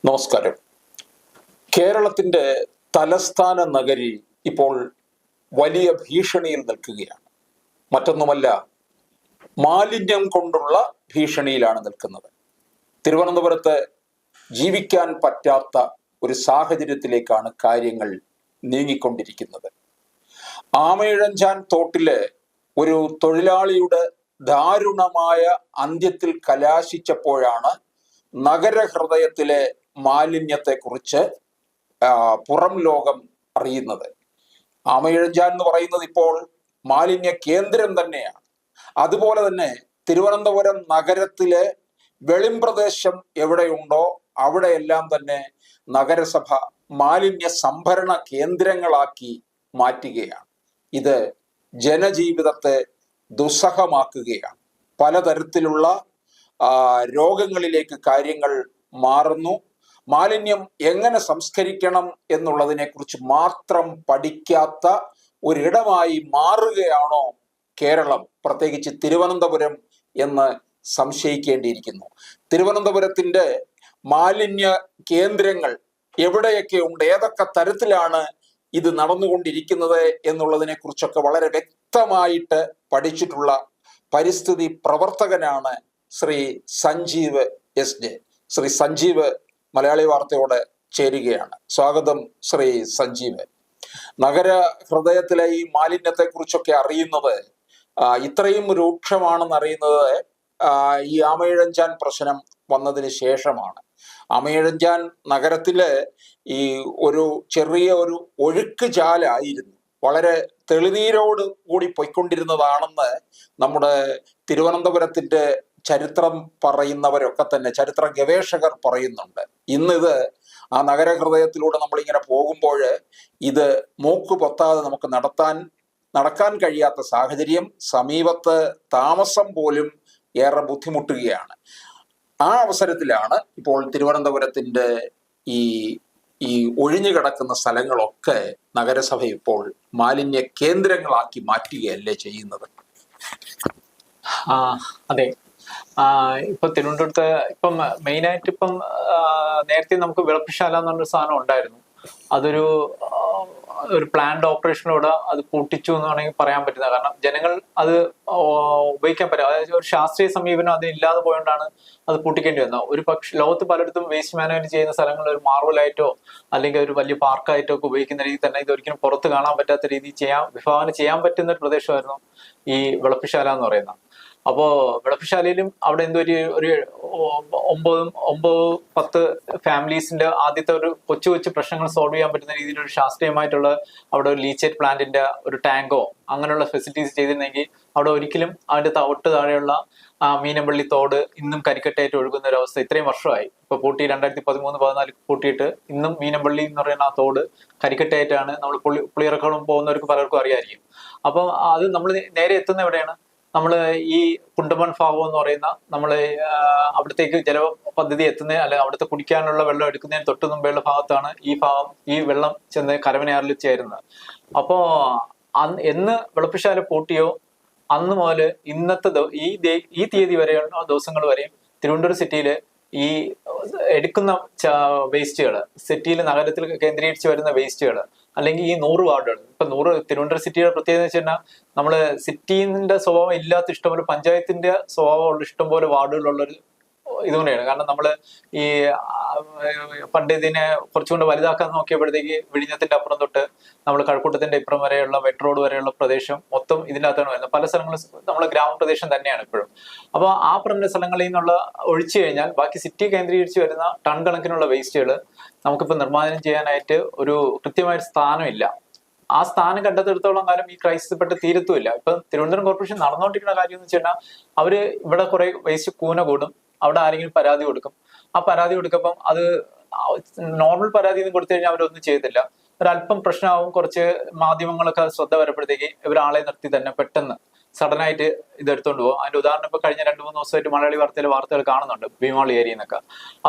നമസ്കാരം. കേരളത്തിന്റെ തലസ്ഥാന നഗരി ഇപ്പോൾ വലിയ ഭീഷണിയിൽ നിൽക്കുകയാണ്. മറ്റൊന്നുമല്ല, മാലിന്യം കൊണ്ടുള്ള ഭീഷണിയിലാണ് നിൽക്കുന്നത്. തിരുവനന്തപുരത്ത് ജീവിക്കാൻ പറ്റാത്ത ഒരു സാഹചര്യത്തിലേക്കാണ് കാര്യങ്ങൾ നീങ്ങിക്കൊണ്ടിരിക്കുന്നത്. ആമയിഴഞ്ചാൻ തോട്ടിലെ ഒരു തൊഴിലാളിയുടെ ദാരുണമായ അന്ത്യത്തിൽ കലാശിച്ചപ്പോഴാണ് നഗരഹൃദയത്തിലെ മാലിന്യത്തെക്കുറിച്ച് പുറം ലോകം അറിയുന്നത്. ആമയിഴഞ്ചാൻ എന്ന് പറയുന്നത് ഇപ്പോൾ മാലിന്യ കേന്ദ്രം തന്നെയാണ്. അതുപോലെ തന്നെ തിരുവനന്തപുരം നഗരത്തിലെ വെളിംപ്രദേശം എവിടെയുണ്ടോ അവിടെയെല്ലാം തന്നെ നഗരസഭ മാലിന്യ സംഭരണ കേന്ദ്രങ്ങളാക്കി മാറ്റുകയാണ്. ഇത് ജനജീവിതത്തെ ദുസ്സഹമാക്കുകയാണ്. പലതരത്തിലുള്ള രോഗങ്ങളിലേക്ക് കാര്യങ്ങൾ മാറുന്നു. മാലിന്യം എങ്ങനെ സംസ്കരിക്കണം എന്നുള്ളതിനെ കുറിച്ച് മാത്രം പഠിക്കാത്ത ഒരിടമായി മാറുകയാണോ കേരളം, പ്രത്യേകിച്ച് തിരുവനന്തപുരം എന്ന് സംശയിക്കേണ്ടിയിരിക്കുന്നു. തിരുവനന്തപുരത്തിന്റെ മാലിന്യ കേന്ദ്രങ്ങൾ എവിടെയൊക്കെ ഉണ്ട്, ഏതൊക്കെ തരത്തിലാണ് ഇത് നടന്നുകൊണ്ടിരിക്കുന്നത് എന്നുള്ളതിനെ കുറിച്ചൊക്കെ വളരെ വ്യക്തമായിട്ട് പഠിച്ചിട്ടുള്ള പരിസ്ഥിതി പ്രവർത്തകനാണ് ശ്രീ സഞ്ജീവ് എസ്. ശ്രീ സഞ്ജീവ് മലയാളി വാർത്തയോട് ചേരുകയാണ്. സ്വാഗതം ശ്രീ സഞ്ജീവ്. നഗര ഹൃദയത്തിലെ ഈ മാലിന്യത്തെ കുറിച്ചൊക്കെ അറിയുന്നത്, ഇത്രയും രൂക്ഷമാണെന്ന് അറിയുന്നത് ഈ ആമയിഴഞ്ചാൻ പ്രശ്നം വന്നതിന് ശേഷമാണ്. ആമയിഴഞ്ചാൻ നഗരത്തില് ഈ ചെറിയ ഒരു ഒഴുക്ക് ചാലായിരുന്നു, വളരെ തെളിനീരോട് കൂടി പൊയ്ക്കൊണ്ടിരുന്നതാണെന്ന് നമ്മുടെ തിരുവനന്തപുരത്തിന്റെ ചരിത്രം പറയുന്നവരൊക്കെ തന്നെ, ചരിത്ര ഗവേഷകർ പറയുന്നുണ്ട്. ഇന്നിത് ആ നഗരഹൃദയത്തിലൂടെ നമ്മളിങ്ങനെ പോകുമ്പോൾ ഇത് മൂക്ക് പൊത്താതെ നമുക്ക് നടക്കാൻ കഴിയാത്ത സാഹചര്യം, സമീപത്ത് താമസം പോലും ഏറെ ബുദ്ധിമുട്ടുകയാണ്. ആ അവസരത്തിലാണ് ഇപ്പോൾ തിരുവനന്തപുരത്തിന്റെ ഈ ഒഴിഞ്ഞു കിടക്കുന്ന സ്ഥലങ്ങളൊക്കെ നഗരസഭ ഇപ്പോൾ മാലിന്യ കേന്ദ്രങ്ങളാക്കി മാറ്റുകയല്ലേ ചെയ്യുന്നത്? അതെ. ഇപ്പൊ തിരുവനന്തപുരത്ത് ഇപ്പം മെയിനായിട്ട് നേരത്തെ നമുക്ക് വിളപ്പശാല എന്ന് പറഞ്ഞൊരു സാധനം ഉണ്ടായിരുന്നു. അതൊരു പ്ലാന്റ് ഓപ്പറേഷനിലൂടെ അത് പൂട്ടിച്ചു എന്ന് വേണമെങ്കിൽ പറയാൻ പറ്റുന്നത്. കാരണം ജനങ്ങൾ അത് ഉപയോഗിക്കാൻ പറ്റും. അതായത് ഒരു ശാസ്ത്രീയ സമീപനം അതില്ലാതെ പോയോണ്ടാണ് അത് പൂട്ടിക്കേണ്ടി വന്നത്. ഒരു ലോകത്ത് പലയിടത്തും വേസ്റ്റ് മാനേജ്മെന്റ് ചെയ്യുന്ന സ്ഥലങ്ങൾ ഒരു മാർവലായിട്ടോ അല്ലെങ്കിൽ ഒരു വലിയ പാർക്കായിട്ടോ ഒക്കെ ഉപയോഗിക്കുന്ന രീതി തന്നെ ഇതൊരിക്കലും പുറത്ത് കാണാൻ പറ്റാത്ത രീതിയിൽ വിഭാവന ചെയ്യാൻ പറ്റുന്ന ഒരു പ്രദേശമായിരുന്നു ഈ വിളപ്പശാല എന്ന് പറയുന്നത്. അപ്പോ വിളപ്പശാലയിലും അവിടെ എന്തോ ഒരു 9-10 ഫാമിലീസിന്റെ ആദ്യത്തെ ഒരു കൊച്ചു പ്രശ്നങ്ങൾ സോൾവ് ചെയ്യാൻ പറ്റുന്ന രീതിയിൽ ഒരു ശാസ്ത്രീയമായിട്ടുള്ള അവിടെ ഒരു ലീച്ചേറ്റ് പ്ലാന്റിന്റെ ഒരു ടാങ്കോ അങ്ങനെയുള്ള ഫെസിലിറ്റീസ് ചെയ്തിരുന്നെങ്കിൽ അവിടെ ഒരിക്കലും അതിന്റെ തൊട്ട് താഴെയുള്ള മീനമ്പള്ളി തോട് ഇന്നും കരിക്കട്ടയായിട്ട് ഒഴുകുന്ന ഒരു അവസ്ഥ ഇത്രയും വർഷമായി. ഇപ്പൊ പൂട്ടി 2013-14 പൂട്ടിയിട്ട് ഇന്നും മീനമ്പള്ളി എന്ന് പറയുന്ന ആ തോട് കരിക്കട്ടയായിട്ടാണ് നമ്മൾ പുളിയിറക്കോളം പോകുന്നവർക്ക് പലർക്കും അറിയാമായിരിക്കും. അപ്പൊ അത് നമ്മൾ നേരെ എത്തുന്ന എവിടെയാണ്? നമ്മള് ഈ കുണ്ടമൺ ഭാഗം എന്ന് പറയുന്ന അവിടത്തേക്ക് ജല പദ്ധതി എത്തുന്ന അല്ലെ അവിടുത്തെ കുടിക്കാനുള്ള വെള്ളം എടുക്കുന്നതിന് തൊട്ട് മുമ്പേയുള്ള ഭാഗത്താണ് ഈ വെള്ളം ചെന്ന് കരവനയാറിൽ ചേരുന്നത്. അപ്പോ എന്ന് വിളപ്പശാല പൂട്ടിയോ അന്ന് മുതൽ ഇന്നത്തെ ഈ തീയതി വരെയുള്ള ദിവസങ്ങൾ വരെയും തിരുവനന്തപുരം സിറ്റിയില് ഈ എടുക്കുന്ന വേസ്റ്റുകൾ, സിറ്റിയിൽ നഗരത്തിൽ കേന്ദ്രീകരിച്ച് വരുന്ന വേസ്റ്റുകൾ, അല്ലെങ്കിൽ ഈ 100 വാർഡുകൾ, ഇപ്പൊ തിരുവനന്തപുരം സിറ്റിയുടെ പ്രത്യേകത എന്ന് വെച്ച് കഴിഞ്ഞാൽ നമ്മള് സിറ്റിന്റെ സ്വഭാവം ഇല്ലാത്ത ഇഷ്ടംപോലെ, പഞ്ചായത്തിന്റെ സ്വഭാവമുള്ള ഇഷ്ടംപോലെ വാർഡുകളുള്ളൊരു ഇതുകൊണ്ടാണ്. കാരണം നമ്മള് ഈ പണ്ട് ഇതിനെ കുറച്ചുകൊണ്ട് വലുതാക്കാൻ നോക്കിയപ്പോഴത്തേക്ക് വിഴിഞ്ഞത്തിന്റെ അപ്പുറം തൊട്ട് നമ്മൾ കഴക്കൂട്ടത്തിന്റെ ഇപ്പുറം വരെയുള്ള വെട്ട് റോഡ് വരെയുള്ള പ്രദേശം മൊത്തം ഇതിനകത്താണ് വരുന്നത്. പല സ്ഥലങ്ങളും നമ്മളെ ഗ്രാമപ്രദേശം തന്നെയാണ് ഇപ്പോഴും. അപ്പൊ ആ പറഞ്ഞ സ്ഥലങ്ങളിൽ നിന്നുള്ള ഒഴിച്ചു കഴിഞ്ഞാൽ ബാക്കി സിറ്റി കേന്ദ്രീകരിച്ച് വരുന്ന ടൺ കണക്കിനുള്ള വേസ്റ്റുകൾ നമുക്കിപ്പോൾ നിർമ്മാർജ്ജനം ചെയ്യാനായിട്ട് ഒരു കൃത്യമായ സ്ഥാനമില്ല. ആ സ്ഥാനം കണ്ടെടുത്തോളം കാലം ഈ ക്രൈസിസ് പെട്ട് തീരത്തുമില്ല. ഇപ്പൊ തിരുവനന്തപുരം കോർപ്പറേഷൻ നടന്നുകൊണ്ടിരിക്കുന്ന കാര്യം എന്ന് വെച്ച് കഴിഞ്ഞാൽ അവര് ഇവിടെ കുറെ വേസ്റ്റ് കൂന കൂടും, അവിടെ ആരെങ്കിലും പരാതി കൊടുക്കും. ആ പരാതി കൊടുക്കുമ്പം അത് നോർമൽ പരാതി ഒന്നും കൊടുത്തു കഴിഞ്ഞാൽ അവരൊന്നും ചെയ്തില്ല. ഒരല്പം പ്രശ്നമാവും, കുറച്ച് മാധ്യമങ്ങളൊക്കെ ശ്രദ്ധ വരുമ്പോഴത്തേക്ക് ഇവരാളെ നിർത്തി തന്നെ പെട്ടെന്ന് സഡനായിട്ട് ഇത് എടുത്തുകൊണ്ട് പോകും. അതിന്റെ ഉദാഹരണം ഇപ്പൊ കഴിഞ്ഞ 2-3 ദിവസമായിട്ട് മലയാളി വാർത്തകൾ കാണുന്നുണ്ട്, ഭീമാളി ഏരിയ എന്നൊക്കെ.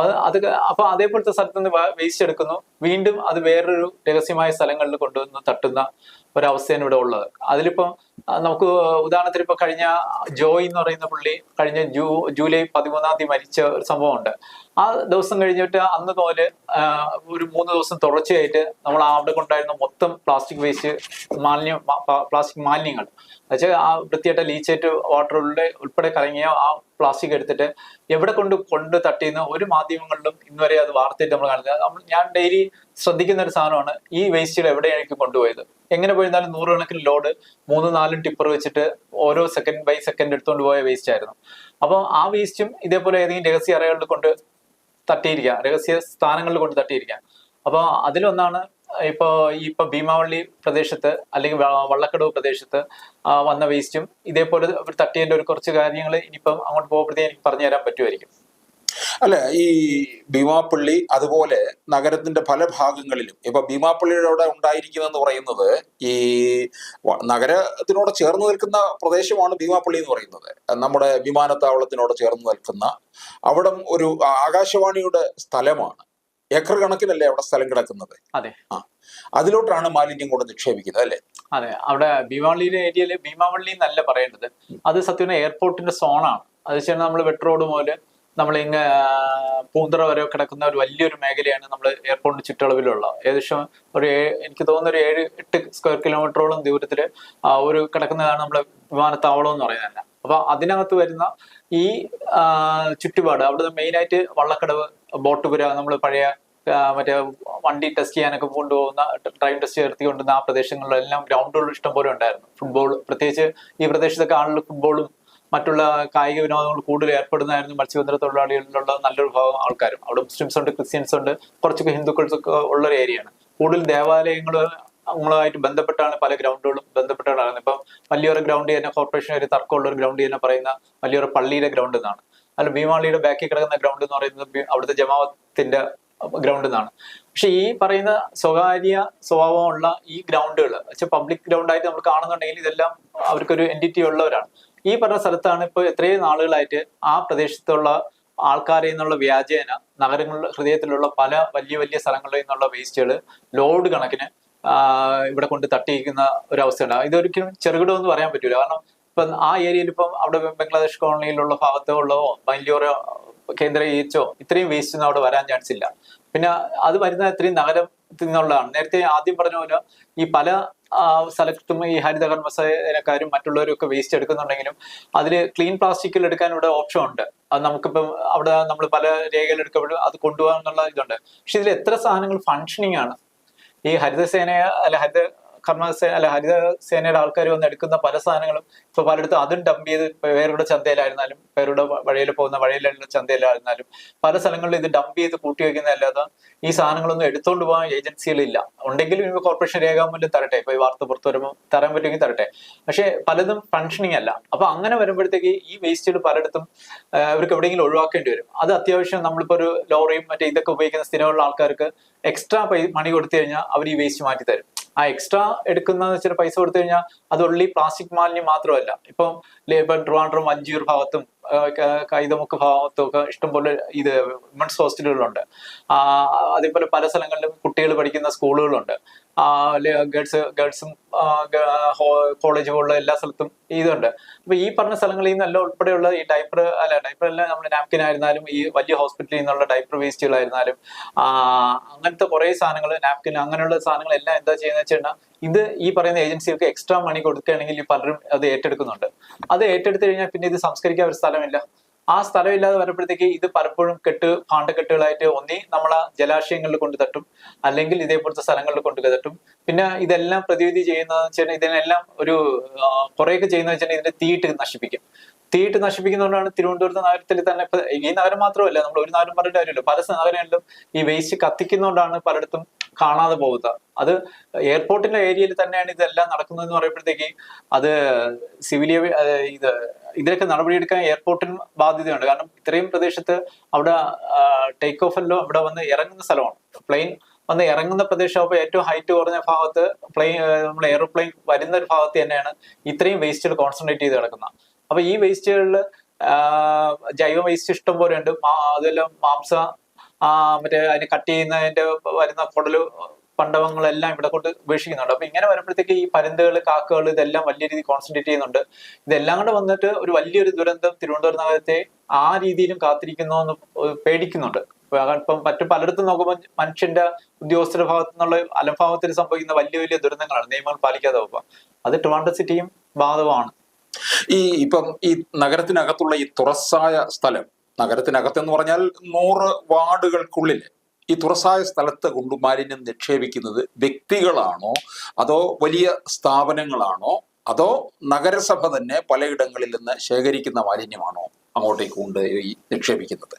അത് അപ്പൊ അതേപോലത്തെ സ്ഥലത്ത് നിന്ന് വേസ്റ്റ് എടുക്കുന്നു, വീണ്ടും അത് വേറൊരു രഹസ്യമായ സ്ഥലങ്ങളിൽ കൊണ്ടുവന്ന് തട്ടുന്ന ഒരവസ്ഥയാണ് ഇവിടെ ഉള്ളത്. അതിലിപ്പം നമുക്ക് ഉദാഹരണത്തിന് ഇപ്പൊ കഴിഞ്ഞ ജോയ് എന്ന് പറയുന്ന പുള്ളി കഴിഞ്ഞ ജൂലൈ 13 മരിച്ച ഒരു സംഭവമുണ്ട്. ആ ദിവസം കഴിഞ്ഞിട്ട് അന്ന് മുതല് ഒരു 3 ദിവസം തുടർച്ചയായിട്ട് നമ്മൾ അവിടെ കൊണ്ടായിരുന്ന മൊത്തം പ്ലാസ്റ്റിക് വേസ്റ്റ് പ്ലാസ്റ്റിക് മാലിന്യങ്ങൾ എന്നുവെച്ചാൽ ആ വൃത്തിയായിട്ട ലീച്ചേറ്റ് വാട്ടറിലൂടെ ഉൾപ്പെടെ കറങ്ങിയ ആ പ്ലാസ്റ്റിക് എടുത്തിട്ട് എവിടെ കൊണ്ട് തട്ടിയെന്ന് ഒരു മാധ്യമങ്ങളിലും ഇന്നുവരെ അത് വാർത്തയായിട്ട് നമ്മൾ കാണുന്നത്. ഞാൻ ഡെയിലി ശ്രദ്ധിക്കുന്ന ഒരു സാധനമാണ് ഈ വേസ്റ്റുകൾ എവിടെയായിരിക്കും കൊണ്ടുപോയത്. എങ്ങനെ പോയിരുന്നാലും 100 കണക്കിന് ലോഡ് 3-4 ടിപ്പർ വെച്ചിട്ട് ഓരോ സെക്കൻഡ് ബൈ സെക്കൻഡ് എടുത്തുകൊണ്ട് പോയ വേസ്റ്റ് ആയിരുന്നു. അപ്പോൾ ആ വേസ്റ്റും ഇതേപോലെ ഏതെങ്കിലും രഹസ്യ അറകളിൽ കൊണ്ട് തട്ടിയിരിക്കാം, രഹസ്യ സ്ഥാനങ്ങളിൽ കൊണ്ട് തട്ടിയിരിക്കാം. അപ്പോൾ അതിലൊന്നാണ് ഇപ്പൊ ഭീമാവള്ളി പ്രദേശത്ത് അല്ലെങ്കിൽ വള്ളക്കടവ് പ്രദേശത്ത് വന്ന വേസ്റ്റും ഇതേപോലെ തട്ടിയതിന്റെ ഒരു കുറച്ച് കാര്യങ്ങൾ ഇനിയിപ്പം അങ്ങോട്ട് പോകുമ്പോഴത്തേക്ക് എനിക്ക് പറഞ്ഞു തരാൻ പറ്റുമായിരിക്കും. അല്ല, ഈ ഭീമാപ്പള്ളി അതുപോലെ നഗരത്തിന്റെ പല ഭാഗങ്ങളിലും ഇപ്പൊ ഭീമാപ്പള്ളിയുടെ ഉണ്ടായിരിക്കുന്നതെന്ന് പറയുന്നത് ഈ നഗരത്തിനോട് ചേർന്ന് നിൽക്കുന്ന പ്രദേശമാണ് ഭീമാപ്പള്ളി എന്ന് പറയുന്നത്. നമ്മുടെ വിമാനത്താവളത്തിനോട് ചേർന്ന് നിൽക്കുന്ന അവിടെ ഒരു ആകാശവാണിയുടെ സ്ഥലമാണ്. ഏക്കർ കണക്കിനല്ലേ അവിടെ സ്ഥലം കിടക്കുന്നത്. അതെ, അതിലോട്ടാണ് മാലിന്യം കൊണ്ട് നിക്ഷേപിക്കുന്നത് അല്ലേ? അതെ, അവിടെ ഭീമാവള്ളിയിലെ ഏരിയയില് ഭീമാവള്ളി എന്നല്ല പറയേണ്ടത്, അത് സത്യം എയർപോർട്ടിന്റെ സോണാണ്. അത് വെച്ചാൽ നമ്മൾ വെട്ട് റോഡ് മുതൽ നമ്മൾ ഇങ്ങ് പൂന്തറ വരെ കിടക്കുന്ന ഒരു വലിയൊരു മേഖലയാണ് നമ്മൾ എയർപോർട്ടിന് ചുറ്റളവിലുള്ള. ഏകദേശം എനിക്ക് തോന്നുന്ന ഒരു 7-8 സ്ക്വയർ കിലോമീറ്ററോളം ദൂരത്തില് ഒരു കിടക്കുന്നതാണ് നമ്മുടെ വിമാനത്താവളം എന്ന് പറയുന്നത്. അപ്പൊ അതിനകത്ത് വരുന്ന ഈ ചുറ്റുപാട് അവിടെ മെയിനായിട്ട് വള്ളക്കടവ്, ബോട്ടുപുര, നമ്മൾ പഴയ മറ്റേ വണ്ടി ടെസ്റ്റ് ചെയ്യാനൊക്കെ കൊണ്ടുപോകുന്ന ഡ്രൈവിംഗ് ടെസ്റ്റ് നടത്തിക്കൊണ്ടുന്ന ആ പ്രദേശങ്ങളിലെല്ലാം ഗ്രൗണ്ടുകൾ ഇഷ്ടംപോലെ ഉണ്ടായിരുന്നു. ഫുട്ബോൾ, പ്രത്യേകിച്ച് ഈ പ്രദേശത്തൊക്കെ ആളുകൾ ഫുട്ബോളും മറ്റുള്ള കായിക വിനോദങ്ങൾ കൂടുതൽ ഏർപ്പെടുന്നതായിരുന്നു മത്സ്യബന്ധന തൊഴിലാളികളിലുള്ള നല്ലൊരു ഭാഗം ആൾക്കാരും. അവിടെ മുസ്ലിംസ് ഉണ്ട്, ക്രിസ്ത്യൻസ് ഉണ്ട്, കുറച്ചൊക്കെ ഹിന്ദുക്കൾസ് ഒക്കെ ഉള്ളൊരു ഏരിയയാണ്. കൂടുതൽ ദേവാലയങ്ങളുമായിട്ട് ബന്ധപ്പെട്ടാണ് പല ഗ്രൗണ്ടുകളും ബന്ധപ്പെട്ടാണ്. ഇപ്പം വലിയൊരു ഗ്രൗണ്ട് തന്നെ കോർപ്പറേഷൻ ഒരു തർക്കമുള്ള ഒരു ഗ്രൗണ്ട് തന്നെ പറയുന്ന വലിയൊരു പള്ളിയുടെ ഗ്രൗണ്ട് എന്നാണ്. അല്ല, ഭീമാവള്ളിയുടെ ബാക്കിൽ കിടക്കുന്ന ഗ്രൗണ്ട് എന്ന് പറയുന്നത് അവിടുത്തെ ജമാഅത്തിന്റെ ഗ്രൗണ്ട് എന്നാണ്. പക്ഷെ ഈ പറയുന്ന സ്വകാര്യ സ്വഭാവമുള്ള ഈ ഗ്രൗണ്ടുകൾ വെച്ചാൽ പബ്ലിക് ഗ്രൗണ്ടായിട്ട് നമ്മൾ കാണുന്നുണ്ടെങ്കിൽ ഇതെല്ലാം അവർക്കൊരു എൻറ്റിറ്റി ഉള്ളവരാണ്. ഈ പറഞ്ഞ സ്ഥലത്താണ് ഇപ്പോൾ എത്രയും നാളുകളായിട്ട് ആ പ്രദേശത്തുള്ള ആൾക്കാരെ നിന്നുള്ള വ്യാജേന നഗരങ്ങളുടെ ഹൃദയത്തിലുള്ള പല വലിയ വലിയ സ്ഥലങ്ങളിൽ നിന്നുള്ള വേസ്റ്റുകൾ ലോഡ് കണക്കിന് ഇവിടെ കൊണ്ട് തട്ടിയിരിക്കുന്ന ഒരു അവസ്ഥയുണ്ട്. ഇതൊരിക്കലും ചെറുകിടമെന്ന് പറയാൻ പറ്റൂല. കാരണം ഇപ്പം ആ ഏരിയയിൽ ഇപ്പം അവിടെ ബംഗ്ലാദേശ് കോളനിയിലുള്ള ഭാഗത്തുള്ളതോ വലിയൊരു കേന്ദ്രീകരിച്ചോ ഇത്രയും വേസ്റ്റ് ഒന്നും അവിടെ വരാൻ ചാൻസ് ഇല്ല. പിന്നെ അത് വരുന്ന ഇത്രയും നഗരത്തിൽ നിന്നുള്ളതാണ്. നേരത്തെ ആദ്യം പറഞ്ഞ പോലെ ഈ പല സ്ഥലത്തും ഈ ഹരിതകർമ്മസേനക്കാരും മറ്റുള്ളവരും ഒക്കെ വേസ്റ്റ് എടുക്കുന്നുണ്ടെങ്കിലും അതിൽ ക്ലീൻ പ്ലാസ്റ്റിക്കിൽ എടുക്കാൻ ഇവിടെ ഓപ്ഷൻ ഉണ്ട്. അത് നമുക്കിപ്പം അവിടെ നമ്മൾ പല രേഖകൾ എടുക്കുമ്പോഴും അത് കൊണ്ടുപോകാൻ എന്നുള്ള ഇതുണ്ട്. പക്ഷെ ഇതിൽ എത്ര സാധനങ്ങൾ ഫങ്ഷനിങ് ആണ്. ഈ ഹരിതസേന ഹരിതസേനയുടെ ആൾക്കാർ വന്ന് എടുക്കുന്ന പല സാധനങ്ങളും ഇപ്പൊ പലയിടത്തും അതും ഡംപ് ചെയ്ത് വേറുടെ ചന്തയിലായിരുന്നാലും വേറുടെ വഴിയിൽ പോകുന്ന വഴിയിലുള്ള ചന്തയിലായിരുന്നാലും പല സ്ഥലങ്ങളിലും ഇത് ഡംപ് ചെയ്ത് കൂട്ടി വയ്ക്കുന്നതല്ലാതെ ഈ സാധനങ്ങളൊന്നും എടുത്തോണ്ട് പോകാൻ ഏജൻസികളില്ല. ഉണ്ടെങ്കിലും ഇവ കോർപ്പറേഷൻ രേഖാമൂല്യം തരട്ടെ, ഇപ്പൊ ഈ വാർത്ത പുറത്തു വരുമ്പോൾ തരാൻ പറ്റുമെങ്കിൽ തരട്ടെ. പക്ഷെ പലതും ഫങ്ഷനിങ് അല്ല. അപ്പൊ അങ്ങനെ വരുമ്പോഴത്തേക്ക് ഈ വേസ്റ്റുകൾ പലയിടത്തും അവർക്ക് എവിടെയെങ്കിലും ഒഴിവാക്കേണ്ടി വരും. അത് അത്യാവശ്യം നമ്മളിപ്പോ ഒരു ലോറിയും മറ്റേ ഇതൊക്കെ ഉപയോഗിക്കുന്ന സ്ഥിരമുള്ള ആൾക്കാർക്ക് എക്സ്ട്രാ മണി കൊടുത്തു കഴിഞ്ഞാൽ അവർ ഈ വേസ്റ്റ് മാറ്റി തരും. ആ എക്സ്ട്രാ എടുക്കുന്ന വെച്ചാൽ പൈസ കൊടുത്തു കഴിഞ്ഞാൽ അത് ഒള്ളി പ്ലാസ്റ്റിക് മാലിന്യം മാത്രമല്ല. ഇപ്പം ട്രിവാൻഡ്രം വഞ്ചിയൂർ ഭാഗത്തും കൈതമുക്ക് ഭാഗത്തും ഒക്കെ ഇഷ്ടംപോലെ ഇത് വിമൻസ് ഹോസ്റ്റലുകളുണ്ട്. അതേപോലെ പല സ്ഥലങ്ങളിലും കുട്ടികൾ പഠിക്കുന്ന സ്കൂളുകളുണ്ട്. ഗേൾസും കോളേജ് പോലുള്ള എല്ലാ സ്ഥലത്തും ഇതുണ്ട്. അപ്പൊ ഈ പറഞ്ഞ സ്ഥലങ്ങളിൽ നിന്നെല്ലാം ഉൾപ്പെടെയുള്ള ഈ ഡൈപ്പർ അല്ല നമ്മുടെ നാപ്കിൻ ആയിരുന്നാലും ഈ വലിയ ഹോസ്പിറ്റലിൽ നിന്നുള്ള ഡൈപ്പർ വേസ്റ്റുകളായിരുന്നാലും അങ്ങനത്തെ കുറെ സാധനങ്ങൾ, നാപ്കിൻ അങ്ങനെയുള്ള സാധനങ്ങളെല്ലാം എന്താ ചെയ്യുന്നത് വെച്ചാൽ ഇത് ഈ പറയുന്ന ഏജൻസികൾക്ക് എക്സ്ട്രാ മണി കൊടുക്കുകയാണെങ്കിൽ പലരും അത് ഏറ്റെടുക്കുന്നുണ്ട്. അത് ഏറ്റെടുത്തു കഴിഞ്ഞാൽ പിന്നെ ഇത് സംസ്കരിക്കാൻ ഒരു സ്ഥലമില്ല. ആ സ്ഥലമില്ലാതെ വരുമ്പോഴത്തേക്ക് ഇത് പലപ്പോഴും പാണ്ടക്കെട്ടുകളായിട്ട് ഒന്നി നമ്മളെ ജലാശയങ്ങളിൽ കൊണ്ട് തട്ടും, അല്ലെങ്കിൽ ഇതേപോലത്തെ സ്ഥലങ്ങളിൽ കൊണ്ട് തട്ടും. പിന്നെ ഇതെല്ലാം പ്രതിവിധി ചെയ്യുന്നതെന്ന് വെച്ചാൽ ഇതിനെല്ലാം ഒരു കുറേയൊക്കെ ചെയ്യുന്നത് വെച്ചാൽ ഇതിന്റെ തീയിട്ട് നശിപ്പിക്കുന്നതുകൊണ്ടാണ് തിരുവനന്തപുരത്ത് നഗരത്തിൽ തന്നെ ഇപ്പൊ ഈ നഗരം മാത്രമല്ല, നമ്മൾ ഒരു നഗരം പറഞ്ഞിട്ട് കാര്യമില്ല, പല നഗരങ്ങളിലും ഈ വേസ്റ്റ് കത്തിക്കുന്നതുകൊണ്ടാണ് പലയിടത്തും കാണാതെ പോകുന്നത്. അത് എയർപോർട്ടിന്റെ ഏരിയയിൽ തന്നെയാണ് ഇതെല്ലാം നടക്കുന്നതെന്ന് പറയുമ്പോഴത്തേക്ക് അത് ഇതിലൊക്കെ നടപടിയെടുക്കാൻ എയർപോർട്ടിന് ബാധ്യതയുണ്ട്. കാരണം ഇത്രയും പ്രദേശത്ത് അവിടെ ടേക്ക് ഓഫ് എല്ലോ അവിടെ വന്ന് ഇറങ്ങുന്ന സ്ഥലമാണ്. പ്ലെയിൻ വന്ന് ഇറങ്ങുന്ന പ്രദേശമാകുമ്പോൾ ഏറ്റവും ഹൈറ്റ് കുറഞ്ഞ ഭാഗത്ത് നമ്മുടെ എയർപ്ലെയിൻ വരുന്ന ഒരു ഭാഗത്ത് തന്നെയാണ് ഇത്രയും വേസ്റ്റുകൾ കോൺസെൻട്രേറ്റ് ചെയ്ത് കിടക്കുന്നത്. അപ്പൊ ഈ വേസ്റ്റുകളിൽ ജൈവ വേസ്റ്റ് ഇഷ്ടം പോലെ ഉണ്ട്. അതെല്ലാം മറ്റേ അതിന് കട്ട് ചെയ്യുന്നതിന്റെ വരുന്ന കുടല് പണ്ടവങ്ങളെല്ലാം ഇവിടെ കൊണ്ട് ഉപേക്ഷിക്കുന്നുണ്ട്. അപ്പൊ ഇങ്ങനെ വരുമ്പോഴത്തേക്ക് ഈ പരുന്തുകൾ, കാക്കകൾ ഇതെല്ലാം വലിയ രീതിയിൽ കോൺസെൻട്രേറ്റ് ചെയ്യുന്നുണ്ട്. ഇതെല്ലാം കൂടെ വന്നിട്ട് ഒരു വലിയൊരു ദുരന്തം തിരുവനന്തപുരം നഗരത്തെ ആ രീതിയിലും കാത്തിരിക്കുന്നു എന്ന് പേടിക്കുന്നുണ്ട്. ഇപ്പം മറ്റു പലയിടത്തും നോക്കുമ്പോൾ മനുഷ്യന്റെ ഉദ്യോഗസ്ഥരുടെ ഭാഗത്തു നിന്നുള്ള അലംഭാവത്തിൽ സംഭവിക്കുന്ന വലിയ വലിയ ദുരന്തങ്ങളാണ് നിയമങ്ങൾ പാലിക്കാതെ പോകുമ്പോൾ. അത് ട്രിവാൻഡ്രം സിറ്റിയും ബാധകമാണ്. ഇപ്പം ഈ നഗരത്തിനകത്തുള്ള ഈ തുറസായ സ്ഥലം, നഗരത്തിനകത്തെന്ന് പറഞ്ഞാൽ 100 വാർഡുകൾക്കുള്ളിൽ ഈ തുറസായ സ്ഥലത്ത് കൊണ്ട് മാലിന്യം നിക്ഷേപിക്കുന്നത് വ്യക്തികളാണോ, അതോ വലിയ സ്ഥാപനങ്ങളാണോ, അതോ നഗരസഭ തന്നെ പലയിടങ്ങളിൽ നിന്ന് ശേഖരിക്കുന്ന മാലിന്യമാണോ അങ്ങോട്ടേക്ക് കൊണ്ട് നിക്ഷേപിക്കുന്നത്?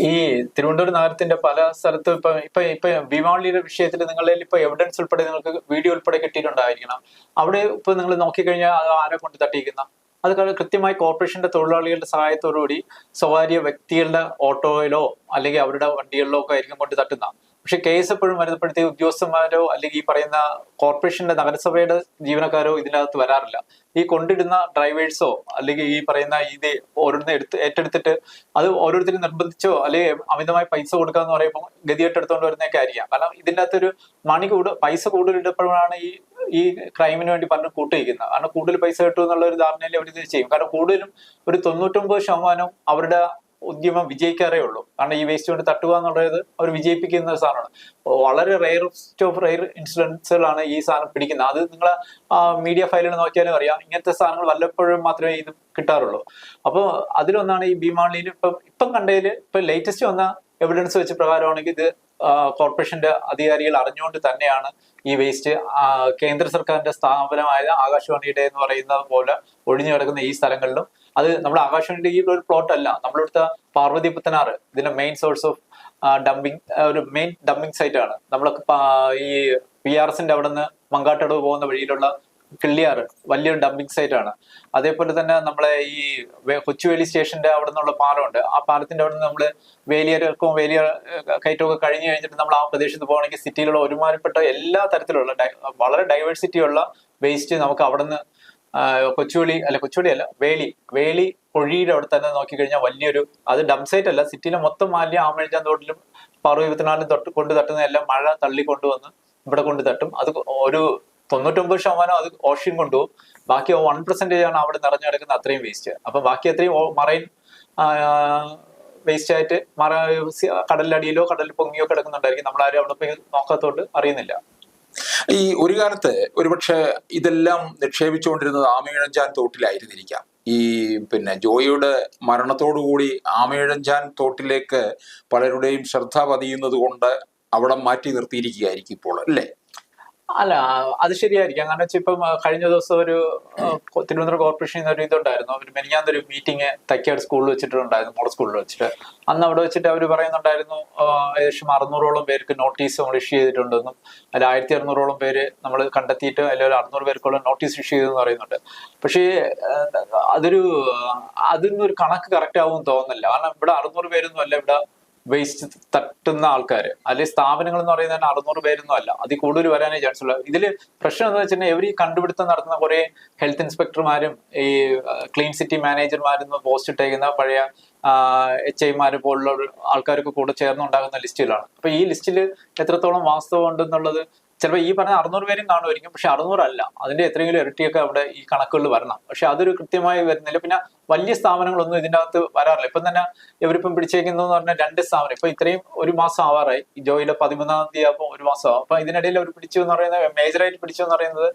ഈ തിരുവനന്തപുരം നഗരത്തിന്റെ പല സ്ഥലത്തും ഇപ്പൊ ഭീമാവള്ളിയുടെ വിഷയത്തിൽ നിങ്ങളിൽ ഇപ്പൊ എവിഡൻസ് ഉൾപ്പെടെ നിങ്ങൾക്ക് വീഡിയോ ഉൾപ്പെടെ കിട്ടിയിട്ടുണ്ടായിരിക്കണം. അവിടെ ഇപ്പൊ നിങ്ങൾ നോക്കിക്കഴിഞ്ഞാൽ അത് ആരെ കൊണ്ട് തട്ടിയിരിക്കുന്ന അത് കൃത്യമായി കോർപ്പറേഷന്റെ തൊഴിലാളികളുടെ സഹായത്തോടുകൂടി സ്വകാര്യ വ്യക്തികളുടെ ഓട്ടോയിലോ അല്ലെങ്കിൽ അവരുടെ വണ്ടികളിലോ ഒക്കെ ആയിരിക്കും കൊണ്ട് തട്ടുന്ന. പക്ഷെ കേസ് എപ്പോഴും വരുന്നപ്പോഴത്തേക്ക് ഉദ്യോഗസ്ഥന്മാരോ അല്ലെങ്കിൽ ഈ പറയുന്ന കോർപ്പറേഷന്റെ നഗരസഭയുടെ ജീവനക്കാരോ ഇതിനകത്ത് വരാറില്ല. ഈ കൊണ്ടിടുന്ന ഡ്രൈവേഴ്സോ അല്ലെങ്കിൽ ഈ പറയുന്ന ഇത് ഓരോരുത്തരും ഏറ്റെടുത്തിട്ട് അത് ഓരോരുത്തരും നിർബന്ധിച്ചോ അല്ലെങ്കിൽ അമിതമായി പൈസ കൊടുക്കാന്ന് പറയുമ്പോൾ ഗതികെട്ട് എടുത്തുകൊണ്ട് വരുന്നതൊക്കെ ആയിരിക്കാം. കാരണം ഇതിൻ്റെ അകത്തൊരു പൈസ കൂടുതൽ ഇടപ്പോഴാണ് ഈ ക്രൈമിന് വേണ്ടി പലരും കൂട്ടുവയ്ക്കുന്നത്. കാരണം കൂടുതൽ പൈസ കിട്ടും എന്നുള്ള ഒരു ധാരണയിൽ അവർ ഇത് ചെയ്യും. കാരണം കൂടുതലും ഒരു 99% അവരുടെ ഉദ്യമം വിജയിക്കാറേ ഉള്ളൂ. കാരണം ഈ വേസ്റ്റ് കൊണ്ട് തട്ടുക എന്നുള്ളത് അവർ വിജയിപ്പിക്കുന്ന സാധനമാണ്. വളരെ റെയർ ഇൻസിഡൻസുകളാണ് ഈ സാധനം പിടിക്കുന്നത്. അത് നിങ്ങൾ മീഡിയ ഫയലുകൾ നോക്കിയാലും അറിയാം. ഇങ്ങനത്തെ സാധനങ്ങൾ വല്ലപ്പോഴും മാത്രമേ ഇത് കിട്ടാറുള്ളൂ. അപ്പോൾ അതിലൊന്നാണ് ഈ ഭീമാവള്ളിയിൽ ഇപ്പം കണ്ടതിൽ ഇപ്പൊ ലേറ്റസ്റ്റ് വന്ന എവിഡൻസ് വെച്ച് പ്രകാരമാണെങ്കിൽ ഇത് കോർപ്പറേഷന്റെ അധികാരികൾ അറിഞ്ഞുകൊണ്ട് തന്നെയാണ് ഈ വേസ്റ്റ് കേന്ദ്ര സർക്കാരിന്റെ സ്ഥാപനമായ ആകാശവാണിയുടെ എന്ന് പറയുന്നത് പോലെ ഒഴിഞ്ഞു കിടക്കുന്ന ഈ സ്ഥലങ്ങളിലും, അത് നമ്മുടെ ആകാശവാണിയുടെ ഈ ഒരു പ്ലോട്ട് അല്ല, നമ്മളിവിടുത്തെ പാർവതി പുത്തനാറ് ഇതിന്റെ മെയിൻ സോഴ്സ് ഓഫ് ഒരു മെയിൻ ഡംപിങ് സൈറ്റ് ആണ്. നമ്മളൊക്കെ ഈ PRSന്റെ അവിടെ നിന്ന് മങ്കാട്ടടവ് പോകുന്ന വഴിയിലുള്ള കിള്ളിയാറ് വലിയൊരു ഡംപിങ് സൈറ്റ് ആണ്. അതേപോലെ തന്നെ നമ്മളെ ഈ കൊച്ചുവേലി സ്റ്റേഷന്റെ അവിടെ നിന്നുള്ള പാലമുണ്ട്. ആ പാലത്തിന്റെ അവിടെ നിന്ന് നമ്മള് വേലിയേറ്റവും വലിയ കയറ്റവും ഒക്കെ കഴിഞ്ഞു കഴിഞ്ഞിട്ട് നമ്മൾ ആ പ്രദേശത്ത് പോകണമെങ്കിൽ സിറ്റിയിലുള്ള ഒരുമാതിരിപ്പെട്ട എല്ലാ തരത്തിലുള്ള വളരെ ഡൈവേഴ്സിറ്റി ഉള്ള വേസ്റ്റ് നമുക്ക് അവിടെ നിന്ന് കൊച്ചുവേളി അല്ല വേലി പൊഴിയുടെ അവിടെ തന്നെ നോക്കിക്കഴിഞ്ഞാൽ വലിയൊരു അത് ഡംപ് സൈറ്റ് അല്ല, സിറ്റിയിലെ മൊത്തം മാലിന്യം ആമഴിച്ചാൻ തോട്ടിലും പാർവതി പുത്തനാറിലും കൊണ്ട് തട്ടുന്നതെല്ലാം മഴ തള്ളിക്കൊണ്ടുവന്ന് ഇവിടെ കൊണ്ട് തട്ടും. അത് ഒരു 99% അത് ഓഷ്യൻ കൊണ്ടുപോകും. ബാക്കി 1% ആണ് അവിടെ നിറഞ്ഞു കിടക്കുന്ന അത്രയും വേസ്റ്റ്. അപ്പൊ ബാക്കി അത്രയും മറൈൻ വേസ്റ്റ് ആയിട്ട് കടലിലടിയിലോ കടലിൽ പൊങ്ങിയോ കിടക്കുന്നുണ്ടായിരിക്കും. നമ്മളാരും അവിടെ പോയി നോക്കാത്തോണ്ട് അറിയുന്നില്ല. ഈ ഒരു കാലത്ത് ഒരുപക്ഷെ ഇതെല്ലാം നിക്ഷേപിച്ചുകൊണ്ടിരുന്നത് ആമയിഴഞ്ചാൻ തോട്ടിലായിരുന്നിരിക്കാം. ഈ ജോയിയുടെ മരണത്തോടുകൂടി ആമയിഴഞ്ചാൻ തോട്ടിലേക്ക് പലരുടെയും ശ്രദ്ധ പതിയുന്നത് കൊണ്ട് അവിടെ മാറ്റി നിർത്തിയിരിക്കുകയായിരിക്കും ഇപ്പോൾ, അല്ലേ? അല്ല, അത് ശരിയായിരിക്കാം. കാരണം വെച്ചാൽ ഇപ്പം കഴിഞ്ഞ ദിവസം ഒരു തിരുവനന്തപുരം കോർപ്പറേഷൻ ഒരു ഇതുണ്ടായിരുന്നു. ഒരു മെനിഞ്ഞാന്നൊരു മീറ്റിംഗ് തൈക്കാട് സ്കൂളിൽ വെച്ചിട്ടുണ്ടായിരുന്നു, മോഡൽ സ്കൂളിൽ വെച്ചിട്ട്. അന്ന് അവിടെ വെച്ചിട്ട് അവർ പറയുന്നുണ്ടായിരുന്നു ഏകദേശം 600ഓളം പേർക്ക് നോട്ടീസ് നമ്മൾ ഇഷ്യൂ ചെയ്തിട്ടുണ്ടെന്നും അതിൽ 1600ഓളം പേര് നമ്മൾ കണ്ടെത്തിയിട്ട് അതിൽ ഒരു 600 പേർക്കുള്ള നോട്ടീസ് ഇഷ്യൂ ചെയ്തെന്ന് പറയുന്നുണ്ട്. പക്ഷേ അതിനൊരു കണക്ക് കറക്റ്റ് ആവുമെന്ന് തോന്നുന്നില്ല. കാരണം ഇവിടെ 600 പേരൊന്നും അല്ല ഇവിടെ വേസ്റ്റ് തട്ടുന്ന ആൾക്കാർ, അല്ലെങ്കിൽ സ്ഥാപനങ്ങൾ എന്ന് പറയുന്നത് 600 പേരൊന്നും അല്ല, അതിൽ കൂടുതൽ വരാനേ ചാൻസ് ഉള്ളൂ. ഇതിൽ പ്രശ്നം എന്താ വെച്ചിട്ടുണ്ടെങ്കിൽ ഇവർ ഈ കണ്ടുപിടുത്തം നടത്തുന്ന കുറെ ഹെൽത്ത് ഇൻസ്പെക്ടർമാരും ഈ ക്ലീൻ സിറ്റി മാനേജർമാരും പോസ്റ്റ് ഇട്ടേക്കുന്ന പഴയ HIമാര് പോലുള്ള ആൾക്കാരൊക്കെ കൂടെ ചേർന്നുണ്ടാകുന്ന ലിസ്റ്റുകളാണ്. അപ്പൊ ഈ ലിസ്റ്റിൽ എത്രത്തോളം വാസ്തവം ഉണ്ടെന്നുള്ളത് ചിലപ്പോൾ ഈ പറഞ്ഞ 600 പേരും കാണുമായിരിക്കും. പക്ഷെ 600 അല്ല, അതിന്റെ എത്രയെങ്കിലും ഇരട്ടിയൊക്കെ അവിടെ ഈ കണക്കുകളിൽ വരണം. പക്ഷെ അതൊരു കൃത്യമായി വരുന്നില്ല. പിന്നെ വലിയ സ്ഥാപനങ്ങളൊന്നും ഇതിൻ്റെ അകത്ത് വരാറില്ല. ഇപ്പം തന്നെ ഇവരിപ്പം പിടിച്ചേക്കുന്നതെന്ന് പറഞ്ഞാൽ 2 സ്ഥാപനം ഇപ്പൊ ഇത്രയും ഒരു മാസം ആവാറായി. ഈ ജോയിലെ 13-ാം തീയതി ആകുമ്പോൾ ഒരു മാസം ആവും. അപ്പൊ ഇതിനിടയിൽ അവർ പിടിച്ചു എന്ന് പറയുന്നത് മേജറായിട്ട് പിടിച്ചു എന്ന് പറയുന്നത്